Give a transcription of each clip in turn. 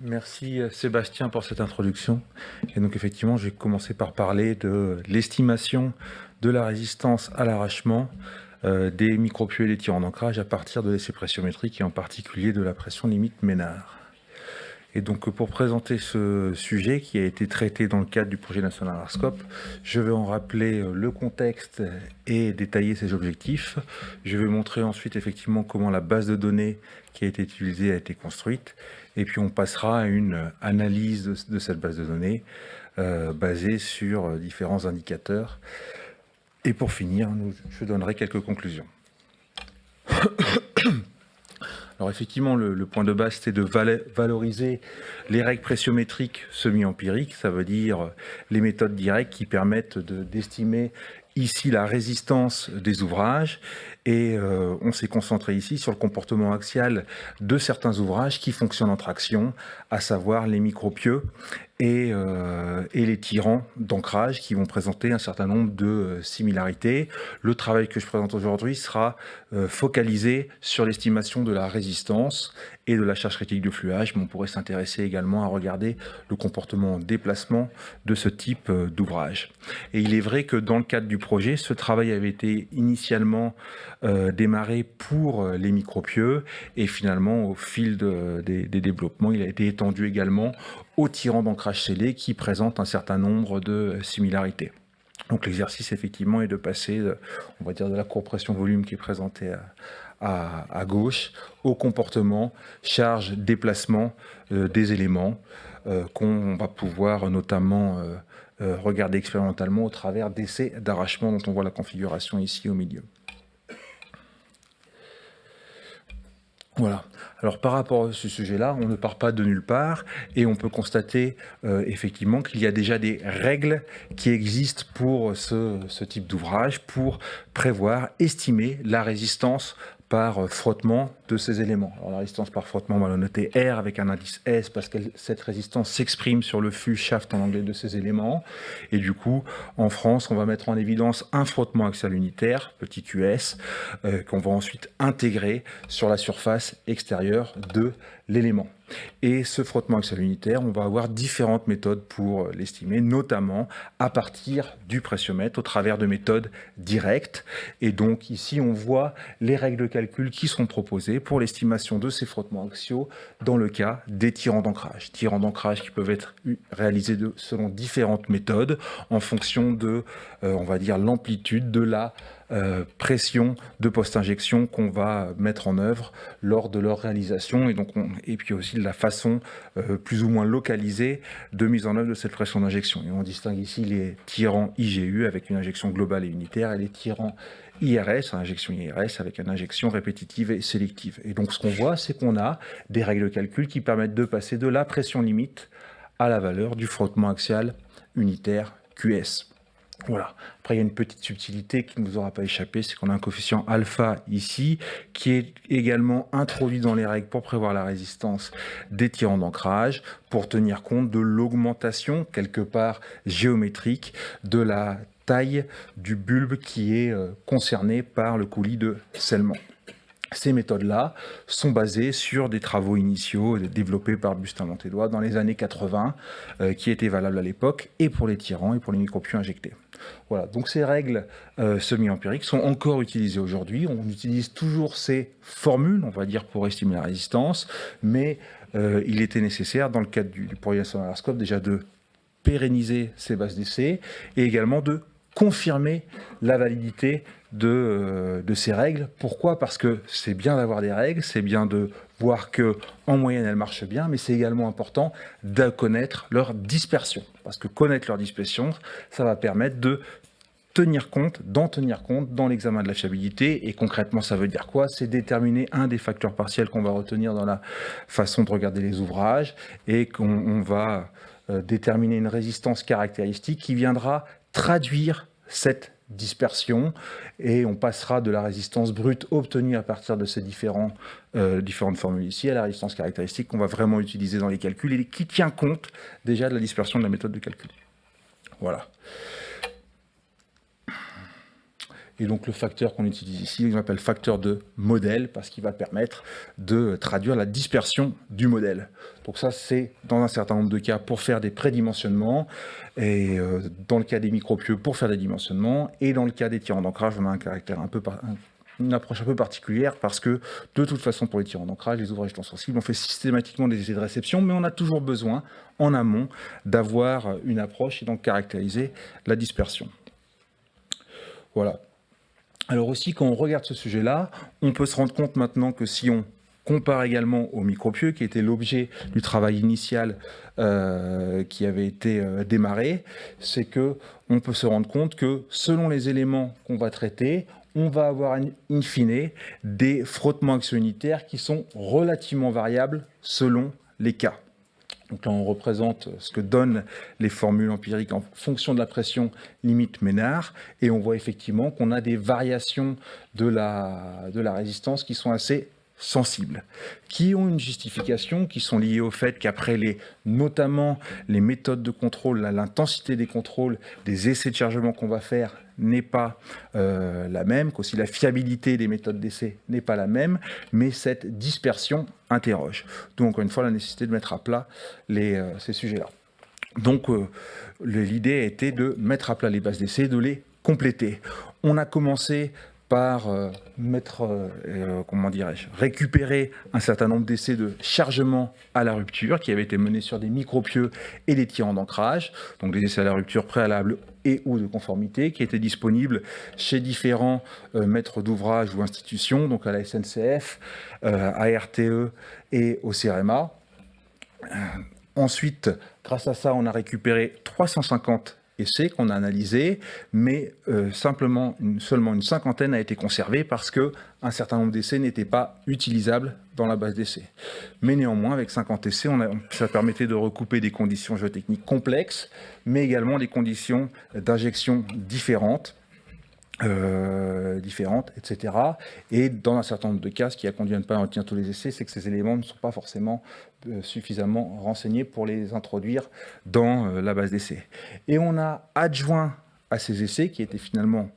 Merci Sébastien pour cette introduction. Et donc effectivement, je vais commencer par parler de l'estimation de la résistance à l'arrachement des micropieux et des tirants d'ancrage à partir de l'essai pressiométrique et en particulier de la pression limite Ménard. Et donc pour présenter ce sujet qui a été traité dans le cadre du projet national ARSCOP, je vais en rappeler le contexte et détailler ses objectifs. Je vais montrer ensuite effectivement comment la base de données qui a été utilisée a été construite. Et puis on passera à une analyse de cette base de données basée sur différents indicateurs. Et pour finir, je donnerai quelques conclusions. Alors effectivement, le point de base, c'était de valoriser les règles pressiométriques semi-empiriques, ça veut dire les méthodes directes qui permettent d'estimer ici la résistance des ouvrages. Et on s'est concentré ici sur le comportement axial de certains ouvrages qui fonctionnent en traction, à savoir les micropieux et les tirants d'ancrage qui vont présenter un certain nombre de similarités. Le travail que je présente aujourd'hui sera focalisé sur l'estimation de la résistance et de la charge critique de fluage, mais on pourrait s'intéresser également à regarder le comportement en déplacement de ce type d'ouvrage. Et il est vrai que dans le cadre du projet, ce travail avait été initialement démarré pour les micropieux et finalement au fil des développements, il a été étendu également aux tirants d'ancrage scellé qui présentent un certain nombre de similarités. Donc l'exercice effectivement est de passer, on va dire, de la courbe pression-volume qui est présentée à gauche au comportement charge-déplacement des éléments qu'on va pouvoir notamment regarder expérimentalement au travers d'essais d'arrachement dont on voit la configuration ici au milieu. Voilà. Alors par rapport à ce sujet-là, on ne part pas de nulle part et on peut constater effectivement qu'il y a déjà des règles qui existent pour ce type d'ouvrage pour prévoir, estimer la résistance par frottement de ces éléments. Alors la résistance par frottement, on va le noter R avec un indice S parce que cette résistance s'exprime sur le flux shaft en anglais de ces éléments. Et du coup, en France, on va mettre en évidence un frottement axial unitaire, petit QS, qu'on va ensuite intégrer sur la surface extérieure de l'élément. Et ce frottement axial unitaire, on va avoir différentes méthodes pour l'estimer, notamment à partir du pressiomètre au travers de méthodes directes. Et donc ici, on voit les règles de calcul qui sont proposées pour l'estimation de ces frottements axiaux dans le cas des tirants d'ancrage. Tirants d'ancrage qui peuvent être réalisés selon différentes méthodes en fonction de, on va dire, l'amplitude de la pression de post-injection qu'on va mettre en œuvre lors de leur réalisation et puis aussi de la façon plus ou moins localisée de mise en œuvre de cette pression d'injection. Et on distingue ici les tirants IGU avec une injection globale et unitaire et les tirants IRS, injection IRS avec une injection répétitive et sélective. Et donc ce qu'on voit, c'est qu'on a des règles de calcul qui permettent de passer de la pression limite à la valeur du frottement axial unitaire QS. Voilà. Après, il y a une petite subtilité qui ne vous aura pas échappé, c'est qu'on a un coefficient alpha ici, qui est également introduit dans les règles pour prévoir la résistance des tirants d'ancrage, pour tenir compte de l'augmentation, quelque part géométrique, de la taille du bulbe qui est concerné par le coulis de scellement. Ces méthodes-là sont basées sur des travaux initiaux développés par Bustin-Montédois dans les années 80, qui étaient valables à l'époque, et pour les tirants et pour les micropieux injectés. Voilà, donc ces règles semi-empiriques sont encore utilisées aujourd'hui. On utilise toujours ces formules, on va dire, pour estimer la résistance, mais il était nécessaire, dans le cadre du projet national ARSCOP, déjà de pérenniser ces bases d'essai et également de confirmer la validité de ces règles. Pourquoi ? Parce que c'est bien d'avoir des règles, c'est bien de voir qu'en moyenne elles marchent bien, mais c'est également important de connaître leur dispersion. Parce que connaître leur dispersion, ça va permettre d'en tenir compte dans l'examen de la fiabilité. Et concrètement, ça veut dire quoi ? C'est déterminer un des facteurs partiels qu'on va retenir dans la façon de regarder les ouvrages et qu'on va déterminer une résistance caractéristique qui viendra traduire cette dispersion et on passera de la résistance brute obtenue à partir de ces différentes formules ici à la résistance caractéristique qu'on va vraiment utiliser dans les calculs et qui tient compte déjà de la dispersion de la méthode de calcul. Voilà. Et donc le facteur qu'on utilise ici, on appelle facteur de modèle, parce qu'il va permettre de traduire la dispersion du modèle. Donc ça, c'est dans un certain nombre de cas pour faire des prédimensionnements, et dans le cas des micropieux pour faire des dimensionnements, et dans le cas des tirants d'ancrage, on a un caractère une approche un peu particulière, parce que de toute façon, pour les tirants d'ancrage, les ouvrages tensensibles, on fait systématiquement des essais de réception, mais on a toujours besoin, en amont, d'avoir une approche et donc caractériser la dispersion. Voilà. Alors aussi, quand on regarde ce sujet-là, on peut se rendre compte maintenant que si on compare également aux micropieux, qui était l'objet du travail initial qui avait été démarré, c'est que on peut se rendre compte que selon les éléments qu'on va traiter, on va avoir in fine des frottements axo-unitaires qui sont relativement variables selon les cas. Donc là, on représente ce que donnent les formules empiriques en fonction de la pression limite Ménard, et on voit effectivement qu'on a des variations de la résistance qui sont assez sensibles, qui ont une justification, qui sont liées au fait qu'après notamment les méthodes de contrôle, l'intensité des contrôles, des essais de chargement qu'on va faire n'est pas la même, qu'aussi la fiabilité des méthodes d'essai n'est pas la même, mais cette dispersion interroge. Donc encore une fois, la nécessité de mettre à plat ces sujets-là. Donc l'idée a été de mettre à plat les bases d'essai, de les compléter. On a commencé par récupérer un certain nombre d'essais de chargement à la rupture qui avaient été menés sur des micropieux et des tirants d'ancrage, donc des essais à la rupture préalables et ou de conformité qui étaient disponibles chez différents maîtres d'ouvrage ou institutions, donc à la SNCF, à RTE et au CEREMA. Ensuite, grâce à ça, on a récupéré 350 essais qu'on a analysés, mais seulement une cinquantaine a été conservée parce qu'un certain nombre d'essais n'étaient pas utilisables dans la base d'essais. Mais néanmoins, avec 50 essais, ça permettait de recouper des conditions géotechniques complexes, mais également des conditions d'injection différentes, etc. Et dans un certain nombre de cas, ce qui a conduit à ne pas retenir tous les essais, c'est que ces éléments ne sont pas forcément suffisamment renseignés pour les introduire dans la base d'essais. Et on a adjoint à ces essais, qui étaient finalement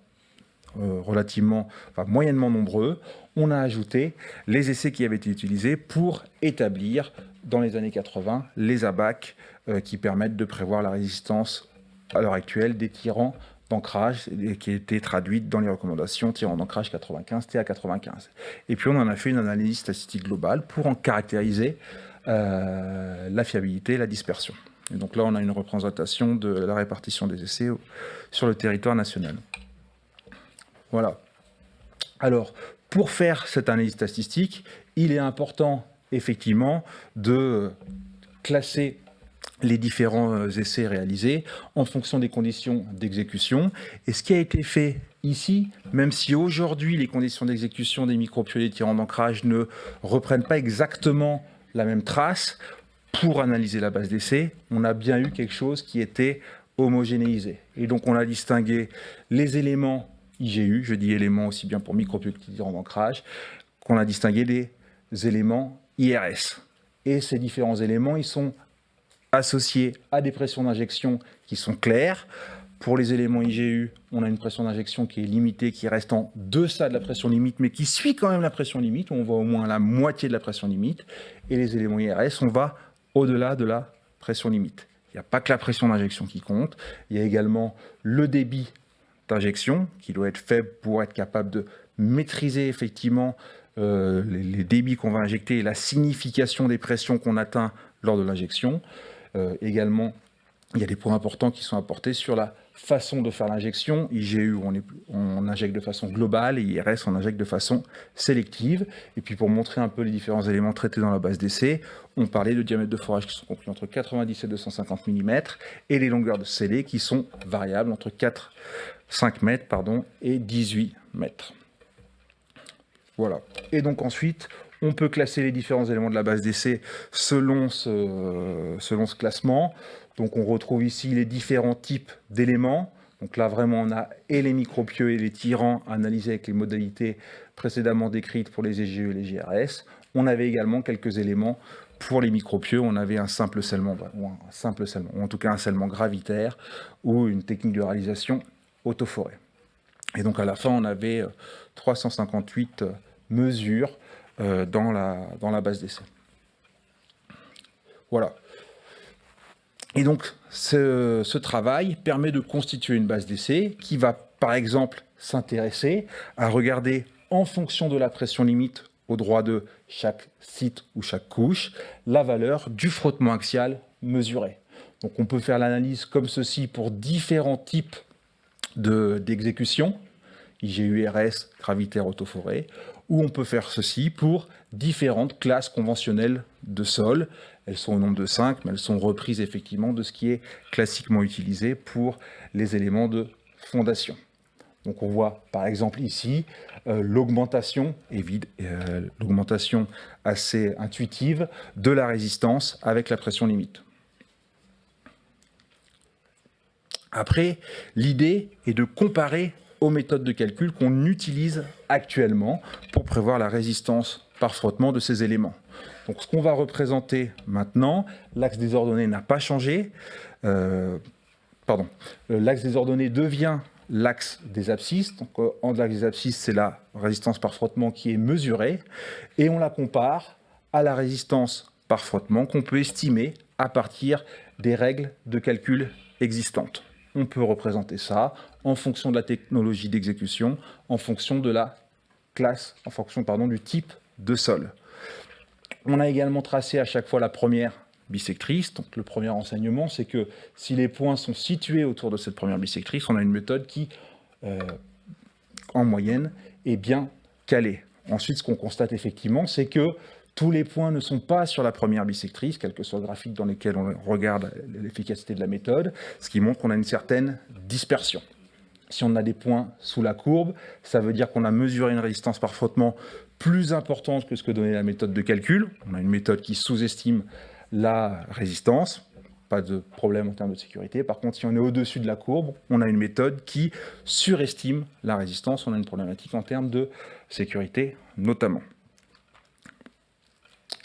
moyennement nombreux, on a ajouté les essais qui avaient été utilisés pour établir, dans les années 80, les ABAC qui permettent de prévoir la résistance à l'heure actuelle des tirants d'ancrage qui a été traduite dans les recommandations tirant d'ancrage 95, TA95. Et puis on en a fait une analyse statistique globale pour en caractériser la fiabilité et la dispersion. Et donc là, on a une représentation de la répartition des essais sur le territoire national. Voilà. Alors, pour faire cette analyse statistique, il est important, effectivement, de classer les différents essais réalisés en fonction des conditions d'exécution. Et ce qui a été fait ici, même si aujourd'hui les conditions d'exécution des micropieux et des tirants d'ancrage ne reprennent pas exactement la même trace, pour analyser la base d'essai, on a bien eu quelque chose qui était homogénéisé. Et donc on a distingué les éléments IGU, je dis éléments aussi bien pour micropieux que tirants d'ancrage, qu'on a distingué des éléments IRS. Et ces différents éléments, ils sont associés à des pressions d'injection qui sont claires. Pour les éléments IGU, on a une pression d'injection qui est limitée, qui reste en deçà de la pression limite, mais qui suit quand même la pression limite, où on va au moins la moitié de la pression limite. Et les éléments IRS, on va au-delà de la pression limite. Il n'y a pas que la pression d'injection qui compte, il y a également le débit d'injection, qui doit être faible pour être capable de maîtriser effectivement les débits qu'on va injecter et la signification des pressions qu'on atteint lors de l'injection. Également, il y a des points importants qui sont apportés sur la façon de faire l'injection. IGU, on injecte de façon globale, et IRS, on injecte de façon sélective. Et puis pour montrer un peu les différents éléments traités dans la base d'essai, on parlait de diamètres de forage qui sont compris entre 90 et 250 mm, et les longueurs de scellés qui sont variables entre 5 mètres et 18 mètres. Voilà. Et donc ensuite, on peut classer les différents éléments de la base d'essai selon ce classement. Donc on retrouve ici les différents types d'éléments. Donc là vraiment on a et les micropieux et les tirants analysés avec les modalités précédemment décrites pour les EGE et les GRS. On avait également quelques éléments pour les micropieux. On avait un simple scellement, ou en tout cas un scellement gravitaire ou une technique de réalisation autoforée. Et donc à la fin, on avait 358 mesures dans la base d'essai. Voilà. Et donc ce travail permet de constituer une base d'essai qui va par exemple s'intéresser à regarder en fonction de la pression limite au droit de chaque site ou chaque couche, la valeur du frottement axial mesuré. Donc on peut faire l'analyse comme ceci pour différents types d'exécution, IGU-RS, gravitaire autoforé, ou on peut faire ceci pour différentes classes conventionnelles de sol. Elles sont au nombre de 5, mais elles sont reprises effectivement de ce qui est classiquement utilisé pour les éléments de fondation. Donc on voit par exemple ici l'augmentation l'augmentation assez intuitive de la résistance avec la pression limite. Après, l'idée est de comparer aux méthodes de calcul qu'on utilise actuellement pour prévoir la résistance par frottement de ces éléments. Donc ce qu'on va représenter maintenant, l'axe des ordonnées n'a pas changé. L'axe des ordonnées devient l'axe des abscisses. Donc en l'axe des abscisses, c'est la résistance par frottement qui est mesurée. Et on la compare à la résistance par frottement qu'on peut estimer à partir des règles de calcul existantes. On peut représenter ça en fonction de la technologie d'exécution, en fonction de la classe, en fonction du type de sol. On a également tracé à chaque fois la première bissectrice. Donc le premier enseignement, c'est que si les points sont situés autour de cette première bissectrice, on a une méthode qui, en moyenne, est bien calée. Ensuite, ce qu'on constate effectivement, c'est que tous les points ne sont pas sur la première bissectrice, quel que soit le graphique dans lequel on regarde l'efficacité de la méthode, ce qui montre qu'on a une certaine dispersion. Si on a des points sous la courbe, ça veut dire qu'on a mesuré une résistance par frottement plus importante que ce que donnait la méthode de calcul. On a une méthode qui sous-estime la résistance, pas de problème en termes de sécurité. Par contre, si on est au-dessus de la courbe, on a une méthode qui surestime la résistance. On a une problématique en termes de sécurité notamment.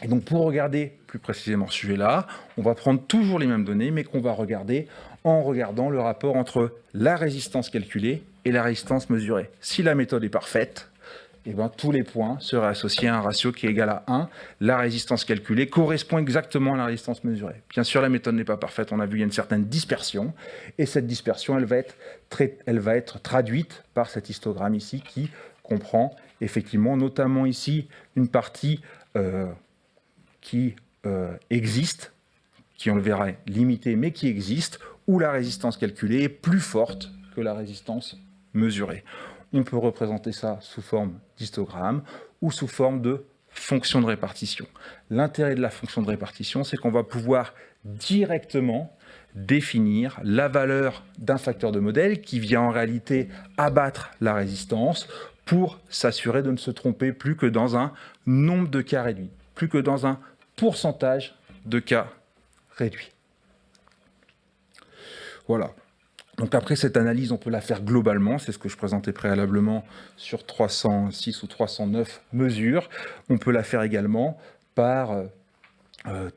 Et donc pour regarder plus précisément ce sujet-là, on va prendre toujours les mêmes données, mais qu'on va regarder en regardant le rapport entre la résistance calculée et la résistance mesurée. Si la méthode est parfaite, eh bien, tous les points seraient associés à un ratio qui est égal à 1. La résistance calculée correspond exactement à la résistance mesurée. Bien sûr, la méthode n'est pas parfaite, on a vu, il y a une certaine dispersion, et cette dispersion, elle va être traduite par cet histogramme ici qui comprend effectivement, notamment ici, une partie qui existe, qui on le verra limitée, mais qui existe, où la résistance calculée est plus forte que la résistance mesurée. On peut représenter ça sous forme d'histogramme ou sous forme de fonction de répartition. L'intérêt de la fonction de répartition, c'est qu'on va pouvoir directement définir la valeur d'un facteur de modèle qui vient en réalité abattre la résistance pour s'assurer de ne se tromper plus que dans un nombre de cas réduit, plus que dans un pourcentage de cas réduits. Voilà. Donc après cette analyse, on peut la faire globalement, c'est ce que je présentais préalablement sur 306 ou 309 mesures. On peut la faire également par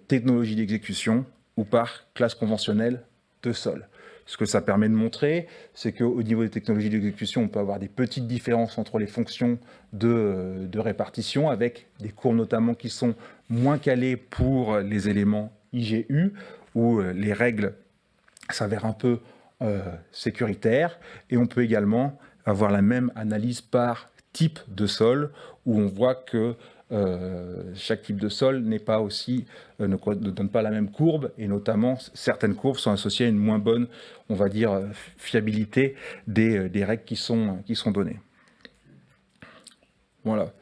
technologie d'exécution ou par classe conventionnelle de sol. Ce que ça permet de montrer, c'est qu'au niveau des technologies d'exécution, on peut avoir des petites différences entre les fonctions de répartition, avec des courbes notamment qui sont moins calées pour les éléments IGU, où les règles s'avèrent un peu sécuritaires. Et on peut également avoir la même analyse par type de sol, où on voit que chaque type de sol n'est pas aussi, ne donne pas la même courbe, et notamment certaines courbes sont associées à une moins bonne, on va dire, fiabilité des règles qui sont données. Voilà.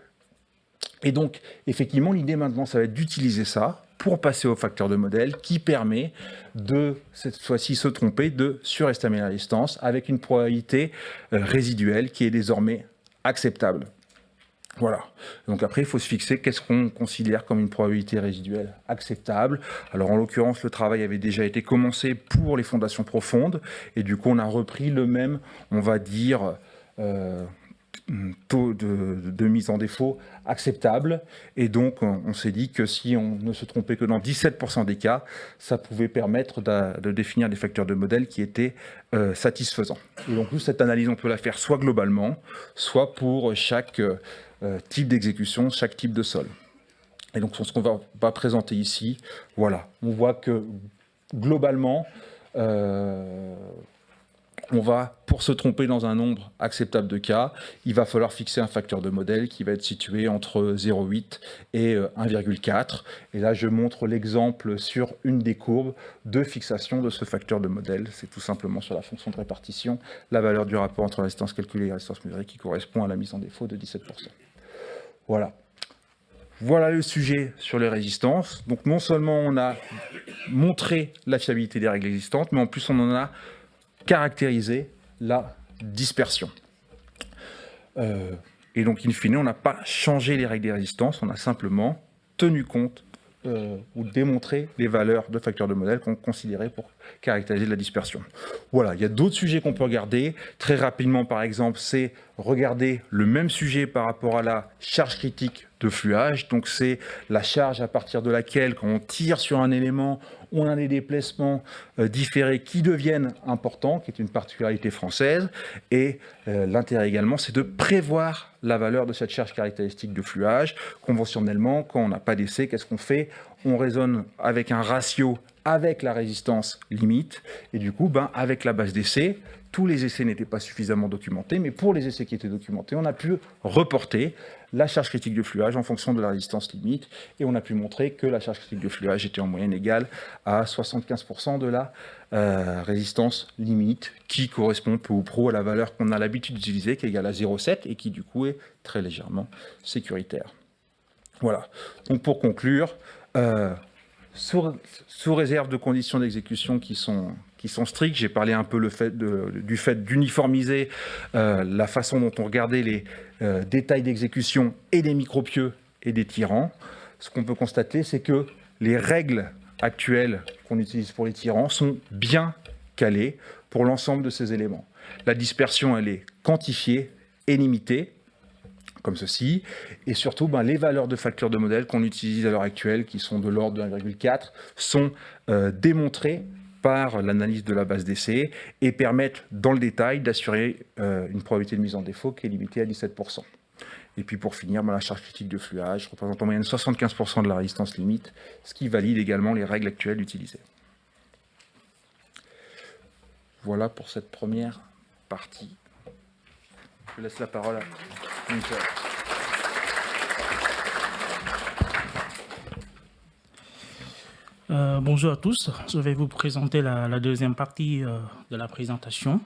Et donc, effectivement, l'idée maintenant, ça va être d'utiliser ça pour passer au facteur de modèle qui permet de, cette fois-ci, se tromper, de surestimer la résistance avec une probabilité résiduelle qui est désormais acceptable. Voilà. Donc après, il faut se fixer qu'est-ce qu'on considère comme une probabilité résiduelle acceptable. Alors en l'occurrence, le travail avait déjà été commencé pour les fondations profondes, et du coup, on a repris le même, on va dire, taux de mise en défaut acceptable. Et donc, on s'est dit que si on ne se trompait que dans 17% des cas, ça pouvait permettre de définir des facteurs de modèle qui étaient satisfaisants. Et donc, nous, cette analyse, on peut la faire soit globalement, soit pour chaque type d'exécution, chaque type de sol. Et donc, ce qu'on va présenter ici, voilà, on voit que globalement, on va, pour se tromper dans un nombre acceptable de cas, il va falloir fixer un facteur de modèle qui va être situé entre 0,8 et 1,4. Et là, je montre l'exemple sur une des courbes de fixation de ce facteur de modèle. C'est tout simplement sur la fonction de répartition, la valeur du rapport entre la résistance calculée et la résistance mesurée qui correspond à la mise en défaut de 17%. Voilà. Voilà le sujet sur les résistances. Donc non seulement on a montré la fiabilité des règles existantes, mais en plus on en a caractérisé la dispersion. Et donc, in fine, on n'a pas changé les règles des résistances, on a simplement tenu compte ou démontré les valeurs de facteurs de modèle qu'on considérait pour caractériser la dispersion. Voilà, il y a d'autres sujets qu'on peut regarder. Très rapidement, par exemple, c'est regarder le même sujet par rapport à la charge critique de fluage. Donc, c'est la charge à partir de laquelle, quand on tire sur un élément, on a des déplacements différés qui deviennent importants, qui est une particularité française. Et l'intérêt également, c'est de prévoir la valeur de cette charge caractéristique de fluage. Conventionnellement, quand on n'a pas d'essai, qu'est-ce qu'on fait? On raisonne avec un ratio avec la résistance limite. Et du coup, avec la base d'essai, tous les essais n'étaient pas suffisamment documentés, mais pour les essais qui étaient documentés, on a pu reporter la charge critique de fluage en fonction de la résistance limite, et on a pu montrer que la charge critique de fluage était en moyenne égale à 75% de la résistance limite, qui correspond peu ou prou à la valeur qu'on a l'habitude d'utiliser, qui est égale à 0,7, et qui du coup est très légèrement sécuritaire. Voilà. Donc pour conclure, sous réserve de conditions d'exécution qui sont strictes, j'ai parlé un peu du fait d'uniformiser la façon dont on regardait les détails d'exécution et des micropieux et des tirants. Ce qu'on peut constater, c'est que les règles actuelles qu'on utilise pour les tirants sont bien calées pour l'ensemble de ces éléments. La dispersion, elle est quantifiée et limitée, comme ceci, et surtout les valeurs de facteurs de modèle qu'on utilise à l'heure actuelle, qui sont de l'ordre de 1,4, sont démontrées par l'analyse de la base d'essai et permettent dans le détail d'assurer une probabilité de mise en défaut qui est limitée à 17%. Et puis pour finir, la charge critique de fluage représente en moyenne 75% de la résistance limite, ce qui valide également les règles actuelles utilisées. Voilà pour cette première partie. Je laisse la parole à Nicolas. Bonjour à tous, je vais vous présenter la deuxième partie de la présentation.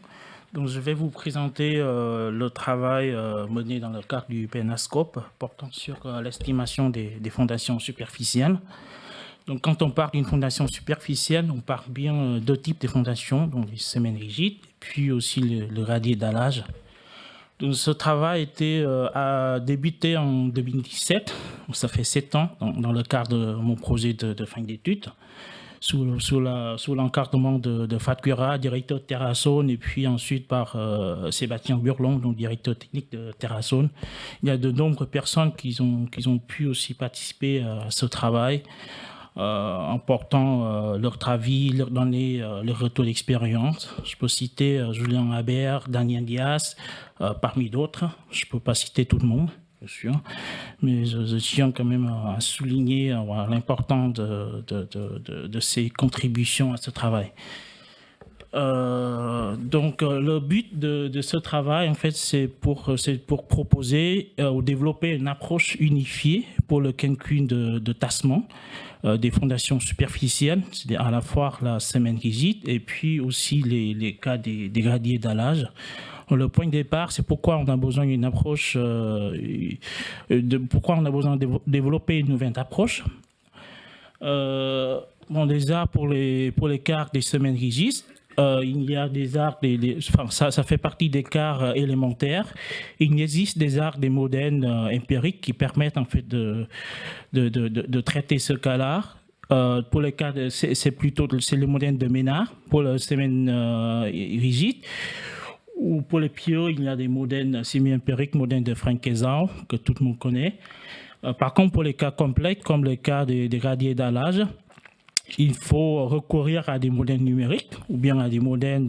Donc, je vais vous présenter le travail mené dans le cadre du PNASCOPE portant sur l'estimation des fondations superficielles. Donc, quand on parle d'une fondation superficielle, on parle bien deux types de fondations, donc les semaines rigides, et puis aussi le radier d'allage. Donc, ce travail a débuté en 2017, donc ça fait 7 ans, dans le cadre de mon projet de fin d'études, sous l'encadrement de Fatcura, directeur de TerraZone, et puis ensuite par Sébastien Burlon, donc directeur technique de TerraZone. Il y a de nombreuses personnes qui ont pu aussi participer à ce travail, en portant leur avis, leur donner leur retour d'expérience. Je peux citer Julien Habert, Daniel Diaz, parmi d'autres. Je ne peux pas citer tout le monde, bien sûr, mais je tiens quand même à souligner l'importance de ces contributions à ce travail. Donc, le but de ce travail, en fait, c'est pour proposer ou développer une approche unifiée pour le calcul de tassement des fondations superficielles, c'est-à-dire à la fois la semaine rigide et puis aussi les cas des gradiers d'allage. Le point de départ, c'est pourquoi on a besoin d'une approche, pourquoi on a besoin de développer une nouvelle approche. Déjà, pour les cas des semaines rigides, il y a des arcs, ça fait partie des cas élémentaires. Il existe des arcs, des modèles empiriques qui permettent en fait de traiter ce cas-là. Pour les cas, c'est le modèle de Ménard pour la semaine rigide, ou pour les pieux, il y a des modèles semi-empiriques, modèles de Frank-Esau, que tout le monde connaît. Par contre, pour les cas complexes, comme le cas des gradiers d'allage, il faut recourir à des modèles numériques ou bien à des modèles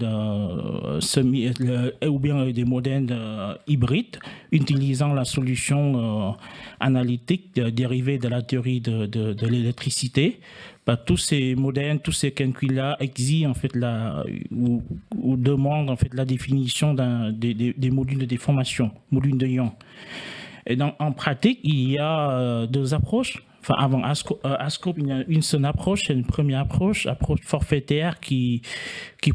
ou bien des modèles hybrides utilisant la solution analytique dérivée de la théorie de l'électricité. Tous ces modèles, tous ces calculs-là exigent en fait ou demandent en fait la définition des modules de déformation, modules de Young. Et donc, en pratique, il y a deux approches. Enfin, avant ASCOPE, il y a une seule approche, c'est une première approche forfaitaire qui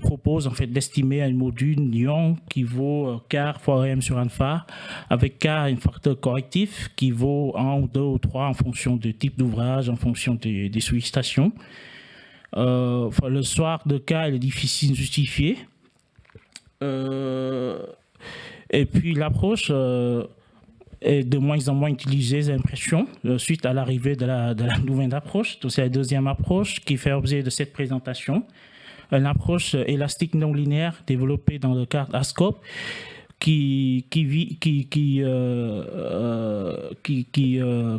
propose en fait d'estimer un module Young qui vaut quart fois m sur alpha, avec K un facteur correctif qui vaut 1 ou 2 ou 3 en fonction du type d'ouvrage, en fonction des sollicitations. Le soir de K, il est difficile de justifier. Et puis l'approche est de moins en moins utilisée, j'ai l'impression, suite à l'arrivée de la nouvelle approche. Donc, c'est la deuxième approche qui fait objet de cette présentation. Une approche élastique non linéaire développée dans le cadre ASCOPE qui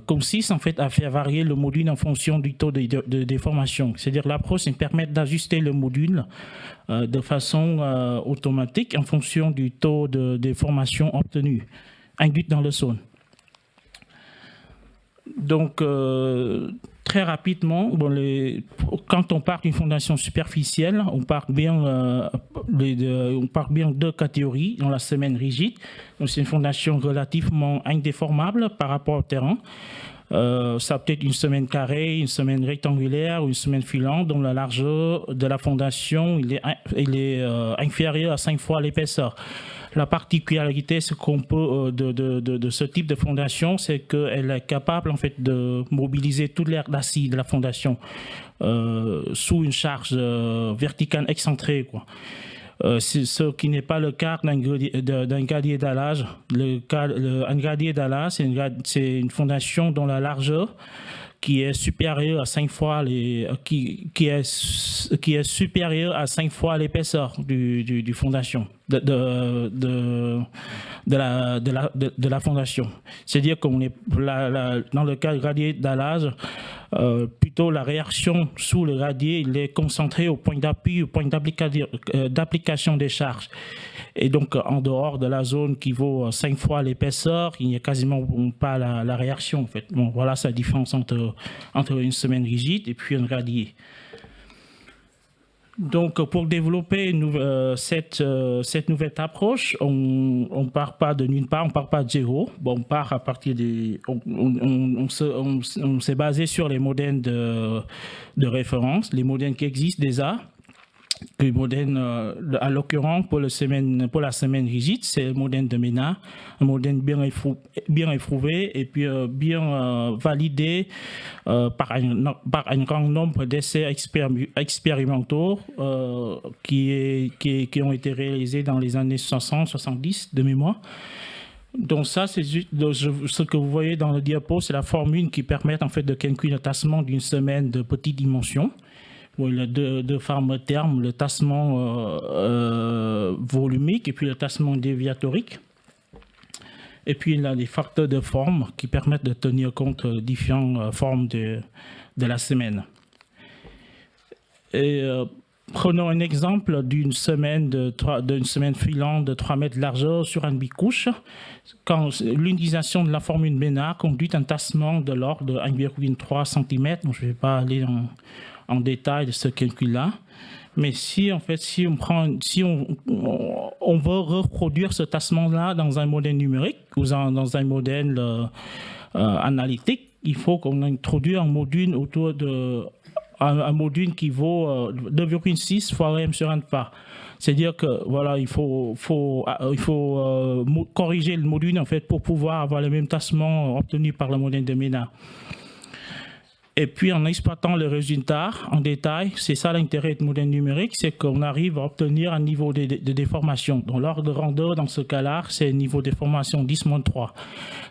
consiste en fait à faire varier le module en fonction du taux de déformation. C'est-à-dire l'approche permet d'ajuster le module de façon automatique en fonction du taux de déformation obtenu, induite dans le zone. Donc, très rapidement, quand on part d'une fondation superficielle, on part bien deux catégories dans la semaine rigide. Donc, c'est une fondation relativement indéformable par rapport au terrain. Ça peut être une semaine carrée, une semaine rectangulaire ou une semaine filante dont la largeur de la fondation il est inférieure à 5 fois l'épaisseur. La particularité de ce type de fondation, c'est qu'elle est capable en fait de mobiliser toute l'aire d'acier de la fondation sous une charge verticale excentrée, quoi. C'est ce qui n'est pas le cas d'un gradier d'allage. Un gradier d'allage, c'est une fondation dont la largeur qui est supérieure à 5 fois qui est supérieure à 5 fois l'épaisseur du fondation de la fondation. C'est-à-dire qu'on est dans le cas du gradier d'allage, plutôt la réaction sous le gradier, il est concentré au point d'appui, au point d'application des charges. Et donc, en dehors de la zone qui vaut 5 fois l'épaisseur, il n'y a quasiment pas la réaction, en fait. Bon, voilà sa différence entre une semaine rigide et puis un gradier. Donc, pour développer cette nouvelle approche, on part pas de nulle part, on part pas de zéro. Bon, on part à partir on s'est basé sur les modèles de référence, les modèles qui existent déjà. Le modèle, à l'occurrence, pour la semaine rigide, c'est le modèle de MENA, un modèle bien éprouvé et puis bien validé par un grand nombre d'essais expérimentaux qui ont été réalisés dans les années 60-70 de mémoire. Donc ça, c'est ce que vous voyez dans le diapo, c'est la formule qui permet en fait de calculer le tassement d'une semaine de petite dimension. Il y a deux formes termes, le tassement volumique et puis le tassement déviatorique. Et puis il y a des facteurs de forme qui permettent de tenir compte de différentes formes de la semaine. Et prenons un exemple d'une semaine filante de 3 mètres de largeur sur une bicouche. Quand l'utilisation de la formule MENA conduit un tassement de l'ordre de 1,3 cm, donc je ne vais pas aller en détail de ce calcul-là, mais si on veut reproduire ce tassement-là dans un modèle numérique ou dans un modèle analytique, il faut qu'on introduise un module un module qui vaut 2,6 fois m sur alpha. C'est-à-dire que voilà, il faut corriger le module en fait pour pouvoir avoir le même tassement obtenu par le modèle de MENA. Et puis, en exploitant le résultat en détail, c'est ça l'intérêt du modèle numérique, c'est qu'on arrive à obtenir un niveau de déformation. Donc, l'ordre de grandeur, dans ce cas-là, c'est un niveau de déformation 10-3.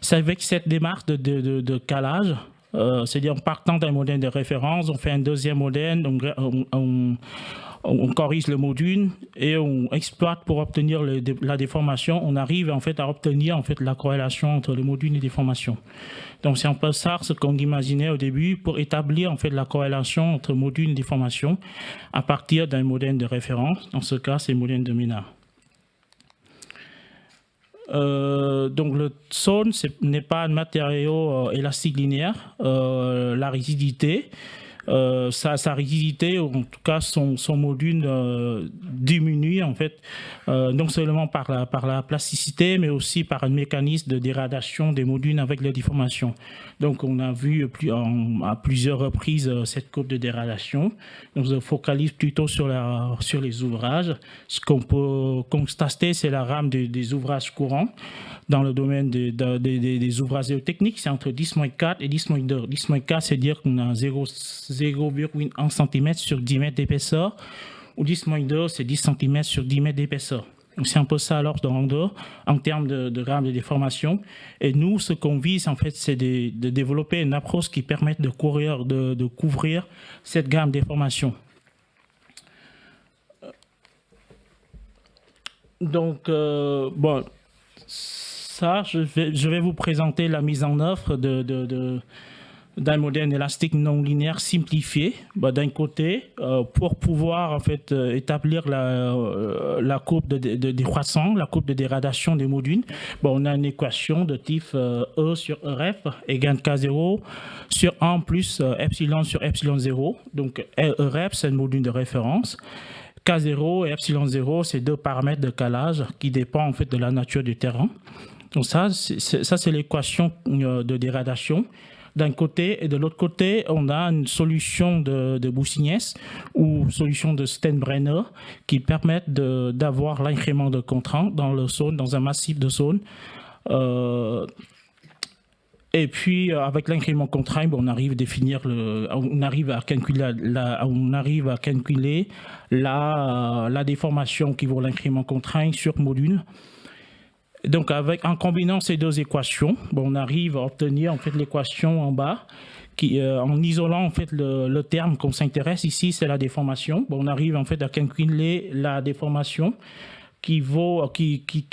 C'est avec cette démarche de calage c'est-à-dire en partant d'un modèle de référence, on fait un deuxième modèle, donc on corrige le module et on exploite pour obtenir la déformation. On arrive en fait à obtenir en fait la corrélation entre le module et les déformations. Donc c'est un peu ça ce qu'on imaginait au début pour établir en fait la corrélation entre module et déformation à partir d'un modèle de référence. Dans ce cas, c'est le modèle de Ménard. Donc le zone n'est pas un matériau élastique linéaire. La rigidité, sa rigidité, ou en tout cas son module diminue en fait, non seulement par la plasticité, mais aussi par un mécanisme de dégradation des modules avec les déformations. Donc on a vu à plusieurs reprises cette courbe de dégradation. On se focalise plutôt sur les ouvrages. Ce qu'on peut constater, c'est la rame des ouvrages courants. Dans le domaine des ouvrages géotechniques, c'est entre 10-4 et 10-2. 10-4, c'est dire qu'on a 0,1 cm sur 10 mètres d'épaisseur, ou 10-2, c'est 10 cm sur 10 mètres d'épaisseur. Donc c'est un peu ça l'ordre de grandeur en termes de gamme de déformation. Et nous, ce qu'on vise, en fait, c'est de développer une approche qui permette de couvrir cette gamme de déformation. Donc, bon, ça, je vais vous présenter la mise en œuvre d'un modèle élastique non linéaire simplifié. D'un côté, pour pouvoir en fait établir la courbe de décroissance, la courbe de dégradation des modules, on a une équation de type E sur EREF égale K0 sur 1 plus epsilon sur epsilon 0. Donc EREF, c'est le module de référence. K0 et epsilon 0, c'est deux paramètres de calage qui dépendent en fait de la nature du terrain. Donc ça c'est l'équation de dégradation d'un côté, et de l'autre côté, on a une solution de Boussinesq ou solution de Steinbrenner qui permettent d'avoir l'incrément de contrainte dans un massif de zone. Et puis avec l'incrément contraint, on arrive à calculer la déformation qui vaut l'incrément contraint sur module. Donc en combinant ces deux équations, on arrive à obtenir en fait l'équation en bas en isolant en fait le terme qu'on s'intéresse ici, c'est la déformation. On arrive en fait à calculer la déformation qui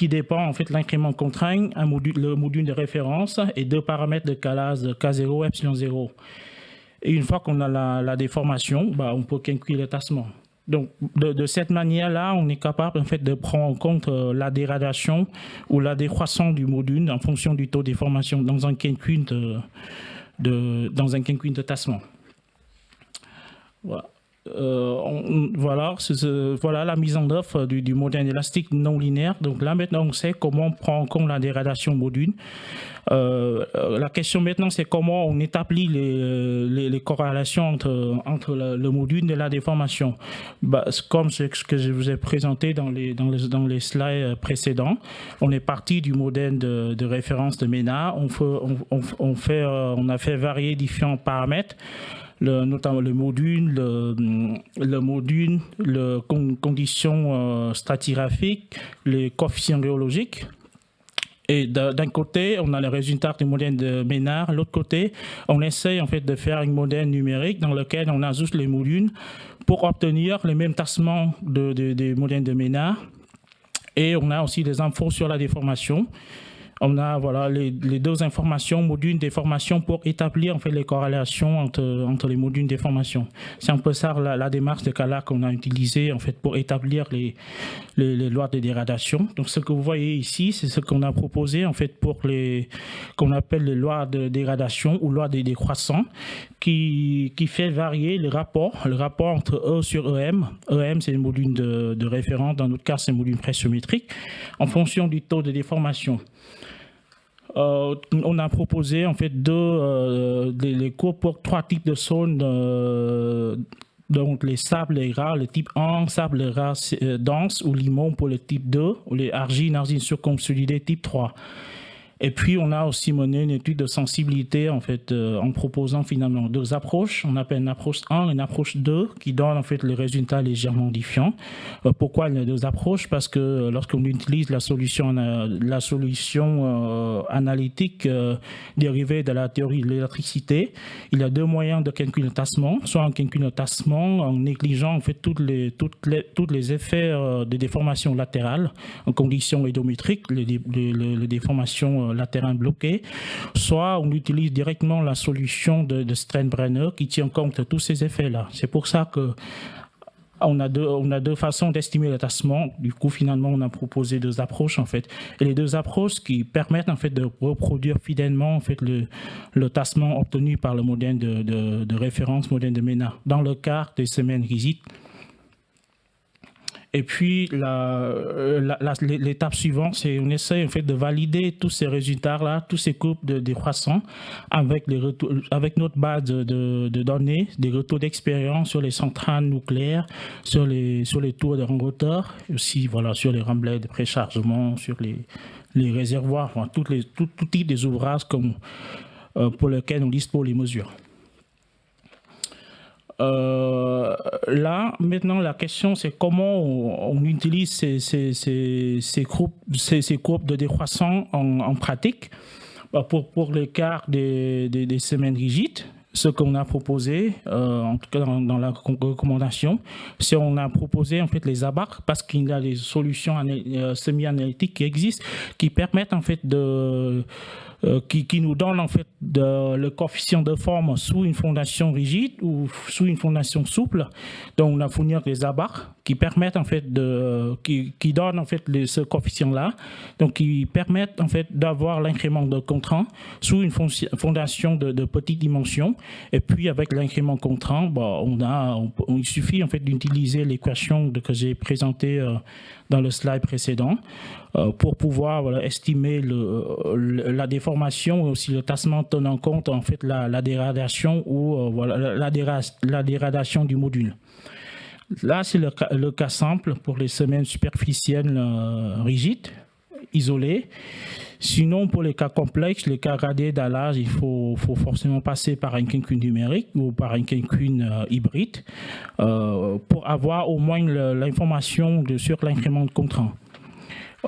dépend en fait de l'incrément contraint, le module de référence et deux paramètres de calage K0 et epsilon 0. Et une fois qu'on a la déformation, on peut calculer le tassement. Donc, de cette manière-là, on est capable en fait de prendre en compte la dégradation ou la décroissance du module en fonction du taux de déformation dans un calcul de tassement. Voilà. Voilà la mise en œuvre du modèle élastique non linéaire. Donc là maintenant on sait comment on prend en compte la dégradation module. La question maintenant c'est comment on établit les corrélations entre le module et la déformation. Comme ce que je vous ai présenté dans les slides précédents, on est parti du modèle de référence de Ménard. On a fait varier différents paramètres. Notamment le module, les conditions stratigraphiques, les coefficients géologiques. Et d'un côté, on a le résultat du modèle de Ménard. De l'autre côté, on essaye en fait de faire un modèle numérique dans lequel on ajoute les modules pour obtenir le même tassement des modèles de Ménard. Et on a aussi des infos sur la déformation. On a les deux informations, modules déformation, pour établir en fait les corrélations entre les modules déformation. C'est un peu ça la démarche de Cala qu'on a utilisée en fait pour établir les lois de dégradation. Donc ce que vous voyez ici, c'est ce qu'on a proposé en fait pour qu'on appelle les lois de dégradation ou lois de décroissance, qui fait varier le rapport entre E sur EM. EM, c'est le module de référence, dans notre cas c'est le module pressiométrique, en fonction du taux de déformation. On a proposé en fait les cours pour trois types de zones, donc les sables et rats, le type 1, sable et rats dense ou limon pour le type 2, ou les argines surconsolidées type 3. Et puis, on a aussi mené une étude de sensibilité, en fait, en proposant finalement 2 approches. On appelle une approche 1 et une approche 2, qui donnent en fait les résultats légèrement différents. Pourquoi les 2 approches? Parce que lorsqu'on utilise la solution analytique dérivée de la théorie de l'électricité, il y a 2 moyens de calculer le tassement. Soit on calcule le tassement en négligeant en fait tous les effets de déformation latérale en conditions édométriques, les déformations latérales bloquées, soit on utilise directement la solution de Steinbrenner qui tient compte de tous ces effets-là. C'est pour ça que on a 2 façons d'estimer le tassement. Du coup, finalement, on a proposé 2 approches, en fait. Et les 2 approches qui permettent, en fait, de reproduire fidèlement, en fait, le tassement obtenu par le modèle de référence, modèle de Ménard, dans le cas des semaines rigides. Et puis, l'étape suivante, c'est on essaie en fait de valider tous ces résultats-là, tous ces courbes de décroissance avec notre base de données, des retours d'expérience sur les centrales nucléaires, sur les tours de rencontre, aussi voilà, sur les remblais de préchargement, sur les réservoirs, enfin, tout type des ouvrages pour lesquels on dispose les mesures. Là, maintenant, la question, c'est comment on utilise ces courbes de décroissance en pratique. Pour le cas des semaines rigides, ce qu'on a proposé, en tout cas dans la recommandation, c'est on a proposé en fait les abacs parce qu'il y a des solutions semi-analytiques qui existent, qui permettent en fait qui nous donne en fait le coefficient de forme sous une fondation rigide ou sous une fondation souple. Donc on a fourni des abacs qui permettent en fait qui donnent en fait ce coefficient-là, donc qui permettent en fait d'avoir l'incrément de contrant sous une fondation de petite dimension. Et puis avec l'incrément contrant, il suffit en fait d'utiliser l'équation que j'ai présentée dans le slide précédent pour pouvoir estimer la déformation et aussi le tassement tenant compte en fait la dégradation ou la dégradation du module. Là, c'est le cas simple pour les semaines superficielles rigides, isolées. Sinon, pour les cas complexes, les cas gradés d'allage, il faut forcément passer par un calcul numérique ou par un calcul hybride pour avoir au moins l'information sur l'incrément de contrant.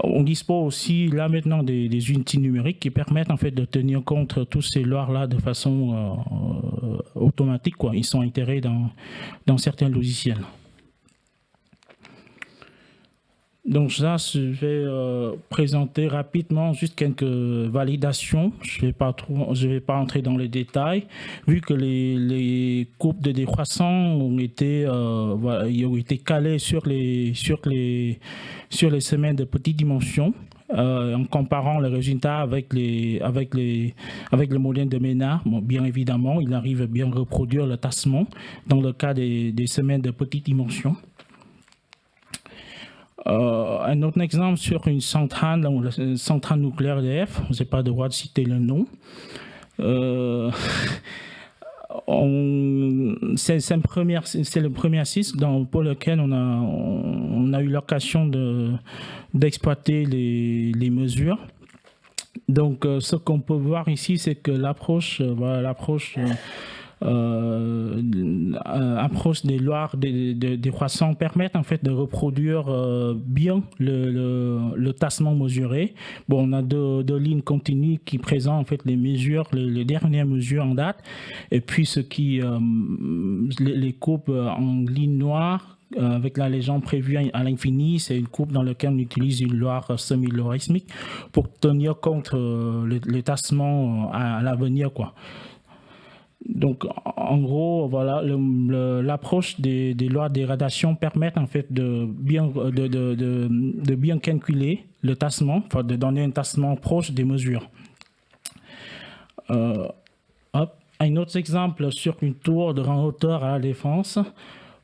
On dispose aussi là maintenant des unités numériques qui permettent en fait de tenir compte de tous ces lois-là de façon automatique, quoi. Ils sont intégrés dans certains logiciels. Donc ça, je vais présenter rapidement juste quelques validations. Je vais pas entrer dans les détails, vu que les courbes de décroissance ont été calées sur les semaines de petite dimension. En comparant les résultats avec le modèle de Ménard, bien évidemment, il arrive à bien reproduire le tassement dans le cas des semaines de petite dimension. Un autre exemple sur une centrale nucléaire EDF, je n'ai pas le droit de citer le nom. C'est le premier assist pour lequel on a eu l'occasion d'exploiter les mesures. Donc, ce qu'on peut voir ici, c'est que l'approche des lois des croissants permettent en fait de reproduire bien le tassement mesuré. Bon, on a deux lignes continues qui présentent en fait les mesures, les dernières mesures en date, et puis les courbes en ligne noire avec la légende prévue à l'infini, c'est une courbe dans laquelle on utilise une loi semi-logarithmique pour tenir compte les tassements à l'avenir, quoi. Donc, en gros, voilà, l'approche des lois de dégradation permet en fait de bien calculer le tassement, enfin de donner un tassement proche des mesures. Un autre exemple sur une tour de grande hauteur à la Défense,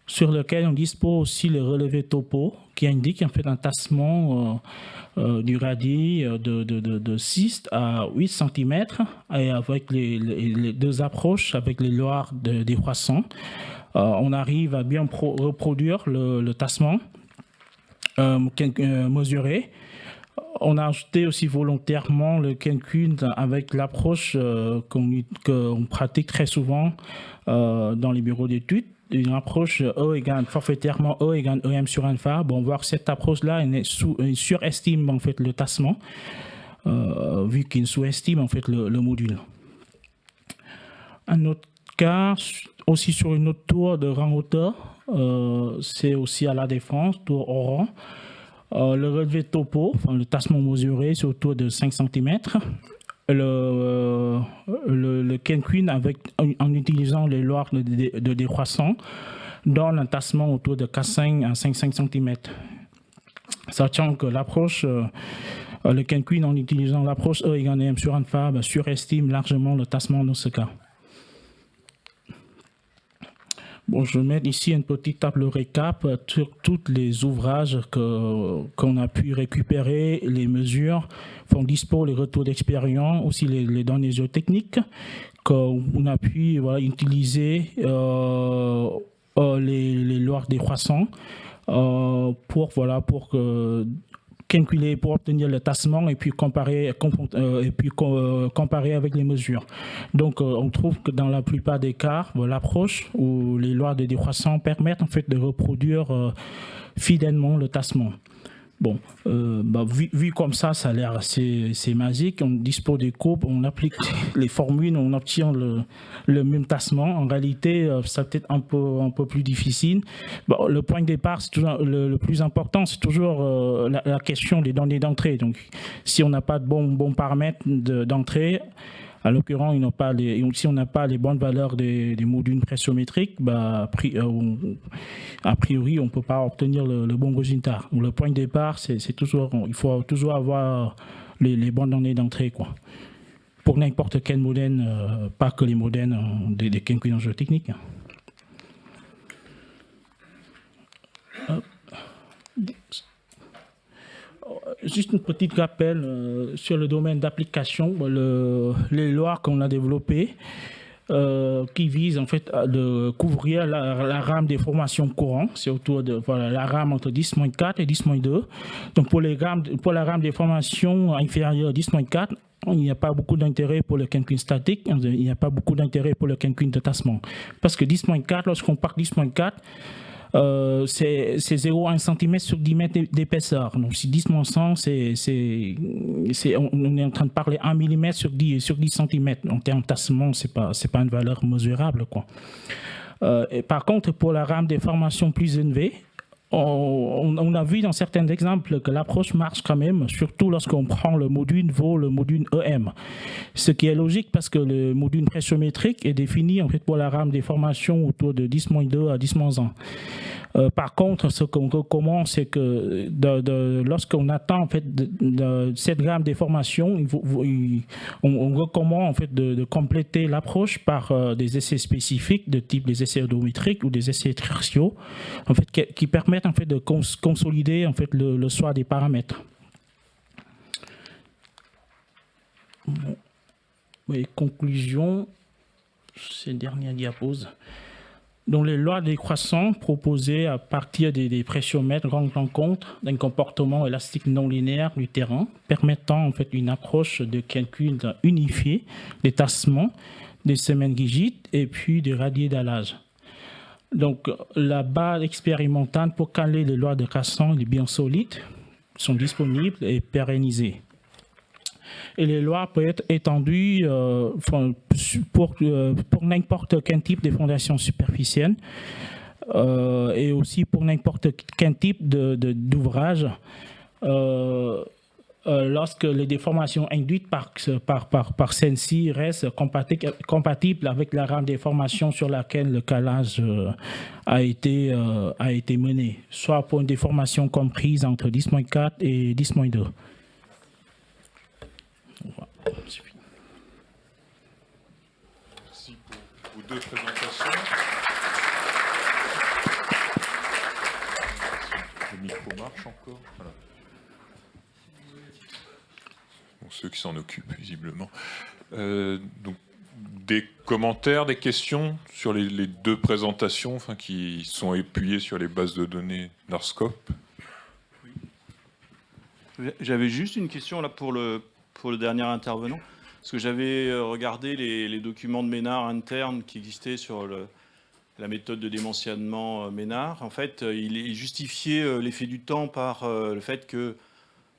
sur lequel on dispose aussi le relevé topo, qui indique en fait un tassement du radis de 6 à 8 cm, et avec les deux approches, avec les lois des croissants, on arrive à bien reproduire le tassement mesuré On a ajouté aussi volontairement le Cancun avec l'approche qu'on pratique très souvent dans les bureaux d'études. Une approche E égale forfaitairement E égale EM sur alpha. Bon, voir cette approche-là, elle surestime en fait le tassement, vu qu'il sous-estime en fait le module. Un autre cas, aussi sur une autre tour de rang hauteur, c'est aussi à la Défense, tour Oran. Le relevé topo, enfin, le tassement mesuré, c'est autour de 5 cm. Le Cancun en utilisant les lois de décroissant donne un tassement autour de 4,5 à 5 cm. Sachant que l'approche, le Cancun en utilisant l'approche E égale M sur alpha surestime largement le tassement dans ce cas. Bon, je vais mettre ici une petite table récap sur tous les ouvrages qu'on a pu récupérer, les mesures, font dispo les retours d'expérience, aussi les données géotechniques, qu'on a pu utiliser les lois décroissants pour calculer, pour obtenir le tassement et puis comparer avec les mesures. Donc, on trouve que dans la plupart des cas, l'approche ou les lois de décroissant permettent en fait de reproduire fidèlement le tassement. Bon, vu comme ça a l'air assez magique. On dispose des courbes, on applique les formules, on obtient le même tassement. En réalité, ça peut être un peu plus difficile. Bon, le point de départ, c'est toujours le plus important, c'est toujours la question des données d'entrée. Donc, si on n'a pas de bons paramètres d'entrée, à l'occurrence, si on n'a pas les bonnes valeurs des modules pressiométriques, a priori, on ne peut pas obtenir le bon résultat. Donc, le point de départ, il faut toujours avoir les bonnes données d'entrée, quoi. Pour n'importe quel modèle, pas que les modèles des Cancun en géotechnique. Juste une petite rappel sur le domaine d'application, les lois qu'on a développées qui visent en fait à couvrir la rame des formations courantes, c'est autour de la rame entre 10-4 et 10-2. Donc pour la rame des formations inférieures à 10-4, il n'y a pas beaucoup d'intérêt pour le Cancun statique, il n'y a pas beaucoup d'intérêt pour le Cancun de tassement. Parce que 10-4, lorsqu'on part 10-4, c'est 0,1 cm sur 10 mètres d'épaisseur. Donc, si 10-100, on est en train de parler 1 mm sur 10 cm. En termes de tassement, c'est pas une valeur mesurable, quoi. Et par contre, pour la rame des formations plus élevées, on a vu dans certains exemples que l'approche marche quand même, surtout lorsqu'on prend le module EM. Ce qui est logique parce que le module pressiométrique est défini en fait pour la rame des formations autour de 10-2 à 10-1. Par contre, ce qu'on recommande, c'est que lorsqu'on attend en fait de cette gamme des formations, on recommande en fait de compléter l'approche par des essais spécifiques de type des essais odométriques ou des essais tertiaux, en fait qui permettent en fait de consolider en fait le choix des paramètres. Bon. Oui, conclusion, ces dernières diapos. Donc, les lois décroissant proposées à partir des pressiomètres rendent compte d'un comportement élastique non linéaire du terrain, permettant en fait une approche de calcul unifié des tassements, des semaines rigides et puis des radiers d'allage. Donc, la base expérimentale pour caler les lois de décroissant est bien solide, sont disponibles et pérennisées. Et les lois peuvent être étendues pour n'importe quel type de fondation superficielle et aussi pour n'importe quel type d'ouvrage lorsque les déformations induites par celle-ci restent compatibles avec la rame des formations sur laquelle le calage a été mené, soit pour une déformation comprise entre 10-4 et 10-2. Voilà, c'est fini. Merci pour vos deux présentations. Le micro marche encore. Voilà. Bon, ceux qui s'en occupent, visiblement. Donc, des commentaires, des questions sur les deux présentations qui sont appuyées sur les bases de données d'Arscope? J'avais juste une question là pour le dernier intervenant. Parce que j'avais regardé les documents de Ménard internes qui existaient sur la méthode de démentionnement Ménard. En fait, il justifiait l'effet du temps par le fait que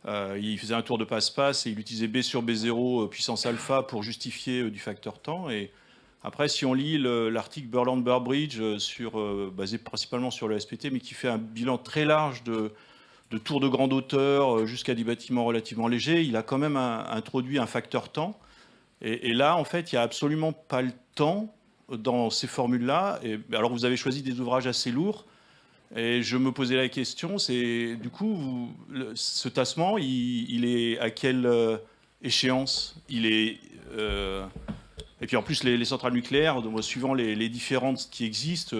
il faisait un tour de passe-passe et il utilisait B sur B0 puissance alpha pour justifier du facteur temps. Et après, si on lit l'article Burland-Burbridge basé principalement sur le SPT, mais qui fait un bilan très large de tours de grande hauteur jusqu'à des bâtiments relativement légers, il a quand même introduit un facteur temps. Et là, en fait, il n'y a absolument pas le temps dans ces formules-là. Alors, vous avez choisi des ouvrages assez lourds. Et je me posais la question, c'est du coup, ce tassement, il est à quelle échéance il est, et puis en plus, les centrales nucléaires, donc, suivant les différentes qui existent,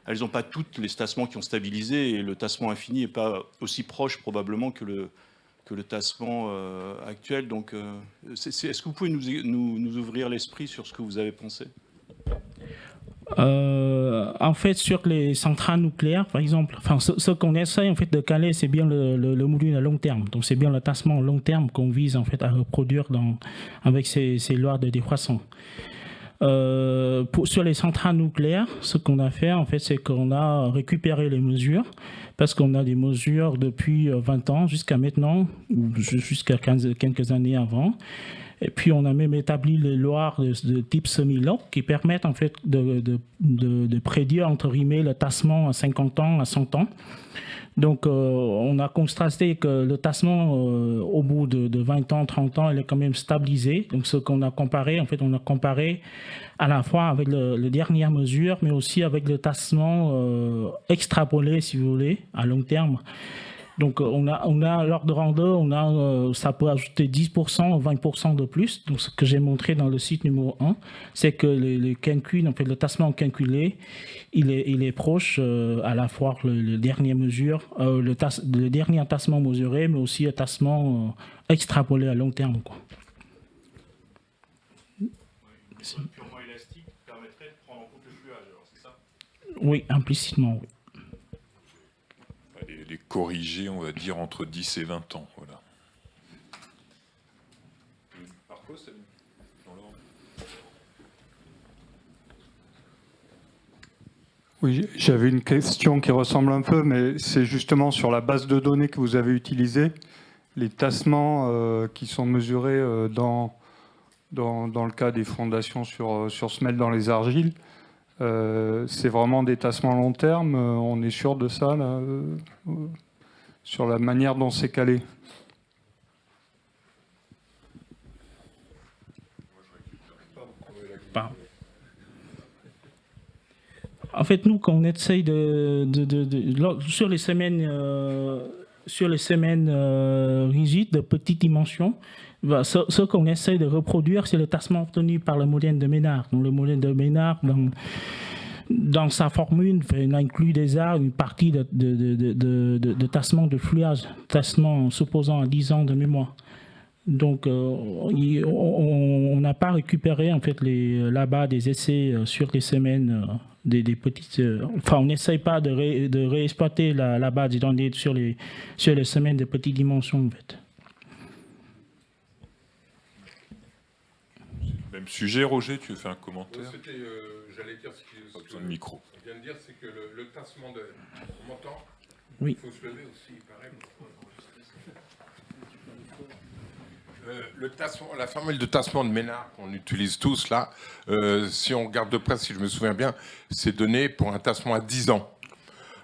elles n'ont pas toutes les tassements qui ont stabilisé. Et le tassement infini n'est pas aussi proche probablement que le tassement actuel. Donc, est-ce que vous pouvez nous ouvrir l'esprit sur ce que vous avez pensé ? En fait, sur les centrales nucléaires, par exemple, enfin, ce qu'on essaie en fait de caler, c'est bien le module à long terme. Donc, c'est bien le tassement à long terme qu'on vise en fait à reproduire avec ces lois de décroissance. Sur les centrales nucléaires, ce qu'on a fait, en fait, c'est qu'on a récupéré les mesures, parce qu'on a des mesures depuis 20 ans jusqu'à maintenant, ou jusqu'à quelques années avant. Et puis, on a même établi les lois de type semi-log qui permettent, en fait, de prédire, entre guillemets, le tassement à 50 ans, à 100 ans. Donc, on a constaté que le tassement, au bout de 20 ans, 30 ans, il est quand même stabilisé. Donc, ce qu'on a comparé, en fait, on a comparé à la fois avec les dernières mesures, mais aussi avec le tassement extrapolé, si vous voulez, à long terme. Donc, on a l'ordre de grandeur, ça peut ajouter 10% ou 20% de plus. Donc, ce que j'ai montré dans le site numéro 1, c'est que le calcul, en fait, le tassement calculé, il est proche à la fois le dernier dernier tassement mesuré, mais aussi le tassement extrapolé à long terme, quoi. Purement élastique permettrait de prendre en compte le fluage, alors c'est ça ? Oui, implicitement, oui. Les corriger, on va dire, entre 10 et 20 ans. Voilà. Oui, j'avais une question qui ressemble un peu, mais c'est justement sur la base de données que vous avez utilisée, les tassements qui sont mesurés dans le cas des fondations sur semelle dans les argiles. C'est vraiment des tassements long terme, on est sûr de ça, là, sur la manière dont c'est calé. En fait, nous, quand on essaye sur les semaines rigides de petite dimension, ce qu'on essaye de reproduire, c'est le tassement obtenu par le modèle de Ménard. Donc, le modèle de Ménard, dans sa formule, il inclut déjà une partie de tassement de fluage, tassement supposant à 10 ans de mémoire. Donc, on n'a pas récupéré en fait là-bas des essais sur les semaines des petites. Enfin, on n'essaye pas de réexploiter la base des données sur les semaines de petites dimensions en fait. Même sujet, Roger, tu veux faire un commentaire ? J'allais dire ce pas besoin de micro. Je viens de dire, c'est que le tassement de... On m'entend ? Oui. Il faut se lever aussi, il paraît. La formule de tassement de Ménard qu'on utilise tous là, si on regarde de près, si je me souviens bien, c'est donné pour un tassement à 10 ans.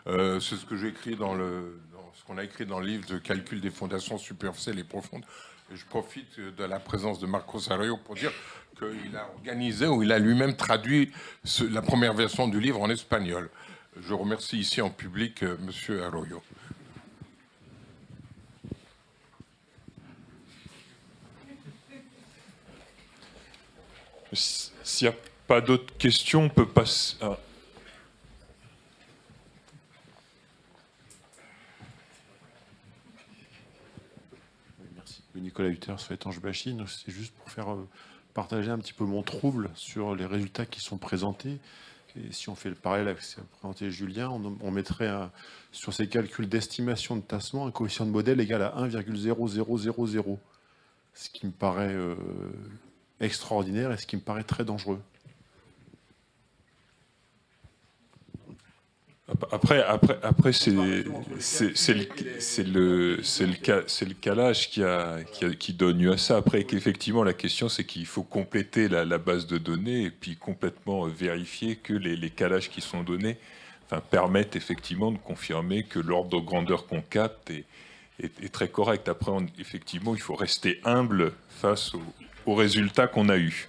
C'est ce que j'ai écrit ce qu'on a écrit dans le livre de calcul des fondations superficielles et profondes. Et je profite de la présence de Marcos Arroyo pour dire qu'il a organisé ou il a lui-même traduit la première version du livre en espagnol. Je remercie ici en public Monsieur Arroyo. S'il n'y a pas d'autres questions, on peut passer... Merci. Nicolas Hutter, Ange Bachine. C'est juste pour faire partager un petit peu mon trouble sur les résultats qui sont présentés. Et si on fait le parallèle avec ce qu'a présenté Julien, on mettrait sur ces calculs d'estimation de tassement un coefficient de modèle égal à 1,0000, ce qui me paraît extraordinaire et ce qui me paraît très dangereux. Après c'est le calage qui donne lieu à ça. Après, qu'effectivement, la question, c'est qu'il faut compléter la base de données et puis complètement vérifier que les calages qui sont donnés permettent effectivement de confirmer que l'ordre de grandeur qu'on capte est très correct. Après, effectivement, il faut rester humble face aux résultats qu'on a eus.